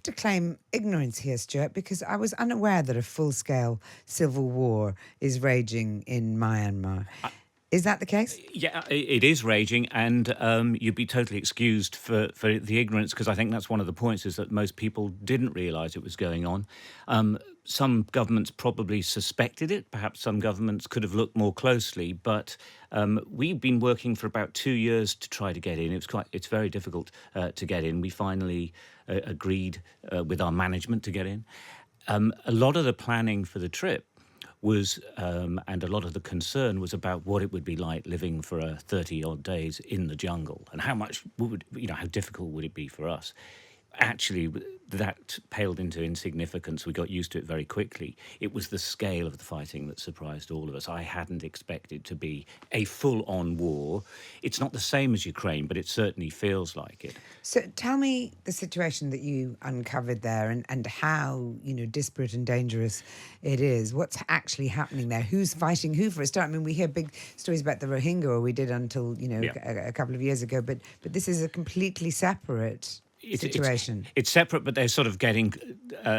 to claim ignorance here, Stuart, because I was unaware that a full-scale civil war is raging in Myanmar. Is that the case? Yeah, it is raging, and you'd be totally excused for the ignorance, because I think that's one of the points, is that most people didn't realise it was going on. Some governments probably suspected it. Perhaps some governments could have looked more closely, but we've been working for about 2 years to try to get in. It's very difficult to get in. We finally agreed with our management to get in. A lot of the planning for the trip was, and a lot of the concern was about what it would be like living for 30 odd days in the jungle, and how difficult would it be for us. Actually, that paled into insignificance. We got used to it very quickly. It was the scale of the fighting that surprised all of us. I hadn't expected to be a full-on war. It's not the same as Ukraine, but it certainly feels like it. So tell me the situation that you uncovered there, and how, disparate and dangerous it is. What's actually happening there? Who's fighting who for a start? I mean, we hear big stories about the Rohingya, or we did until, a couple of years ago, but this is a completely separate situation. It's separate, but they're sort of getting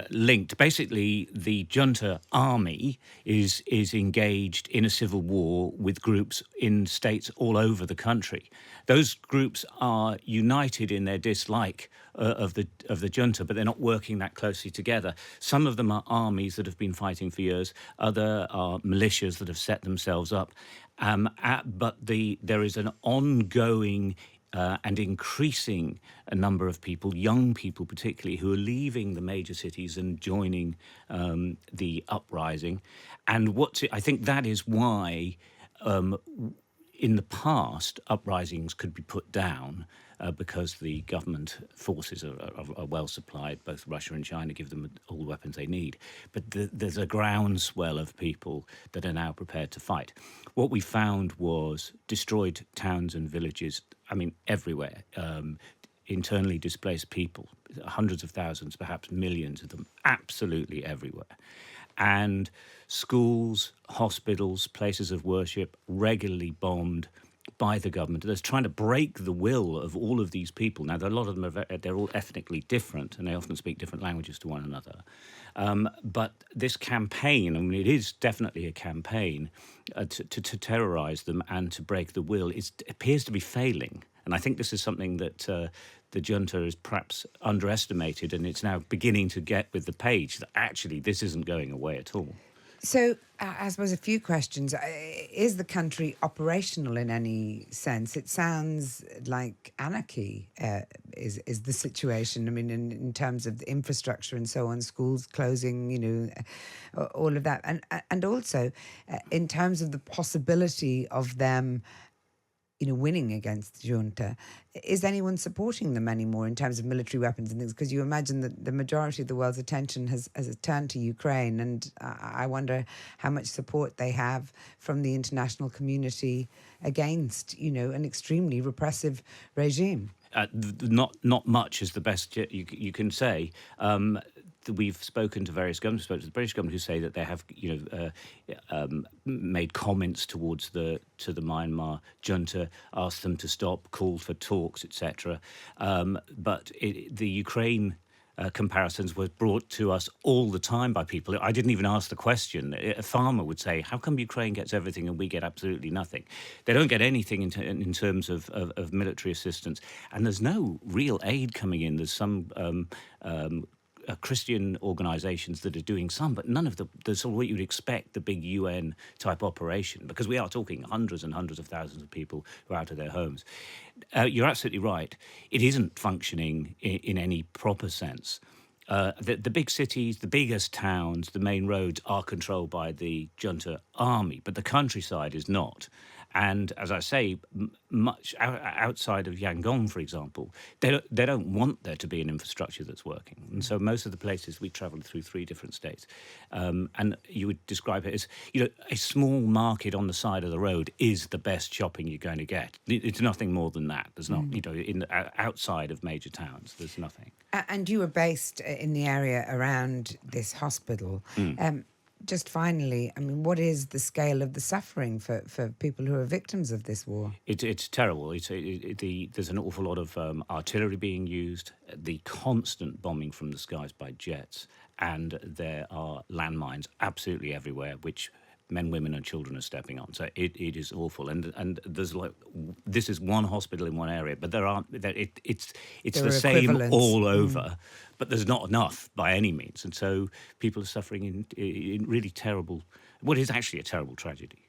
linked. Basically, the junta army is engaged in a civil war with groups in states all over the country. Those groups are united in their dislike of the junta, but they're not working that closely together. Some of them are armies that have been fighting for years. Other are militias that have set themselves up. But there is an ongoing and increasing a number of people, young people particularly, who are leaving the major cities and joining the uprising. And I think that is why in the past uprisings could be put down because the government forces are well supplied. Both Russia and China give them all the weapons they need. But there's a groundswell of people that are now prepared to fight. What we found was destroyed towns and villages, everywhere. Internally displaced people, hundreds of thousands, perhaps millions of them, absolutely everywhere. And schools, hospitals, places of worship regularly bombed by the government. That's trying to break the will of all of these people. Now, a lot of them they're all ethnically different, and they often speak different languages to one another. But this campaign, it is definitely a campaign to terrorize them and to break the will. It appears to be failing. And I think this is something that the junta is perhaps underestimated, and it's now beginning to get with the page that actually this isn't going away at all. So I suppose a few questions. Is the country operational in any sense? It sounds like anarchy is the situation. In terms of the infrastructure and so on, schools closing, all of that. And also in terms of the possibility of them winning against the junta, is anyone supporting them anymore in terms of military weapons and things? Because you imagine that the majority of the world's attention has turned to Ukraine, and I wonder how much support they have from the international community against, an extremely repressive regime. Not much is the best you can say. We've spoken to various governments. Spoke to the British government, who say that they have, made comments towards the Myanmar junta, asked them to stop, called for talks, etc. But the Ukraine comparisons were brought to us all the time by people. I didn't even ask the question. A farmer would say, "How come Ukraine gets everything and we get absolutely nothing?" They don't get anything in terms of military assistance, and there's no real aid coming in. There's some Christian organisations that are doing some, but none of the sort of what you'd expect, the big UN type operation, because we are talking hundreds and hundreds of thousands of people who are out of their homes. You're absolutely right. It isn't functioning in any proper sense. The big cities, the biggest towns, the main roads are controlled by the junta army, but the countryside is not. And as I say, much outside of Yangon, for example, they don't want there to be an infrastructure that's working. And so most of the places we travelled through 3 different states, and you would describe it as, a small market on the side of the road is the best shopping you're going to get. It's nothing more than that. There's not, outside of major towns, there's nothing. And you were based in the area around this hospital. just finally, I mean, what is the scale of the suffering for people who are victims of this war? It's terrible. There's an awful lot of artillery being used, the constant bombing from the skies by jets, and there are landmines absolutely everywhere, which men, women, and children are stepping on. So it is awful. And there's this is one hospital in one area, but it's There the are same equivalents. all over, but there's not enough by any means. And so people are suffering in really terrible, what is actually a terrible tragedy.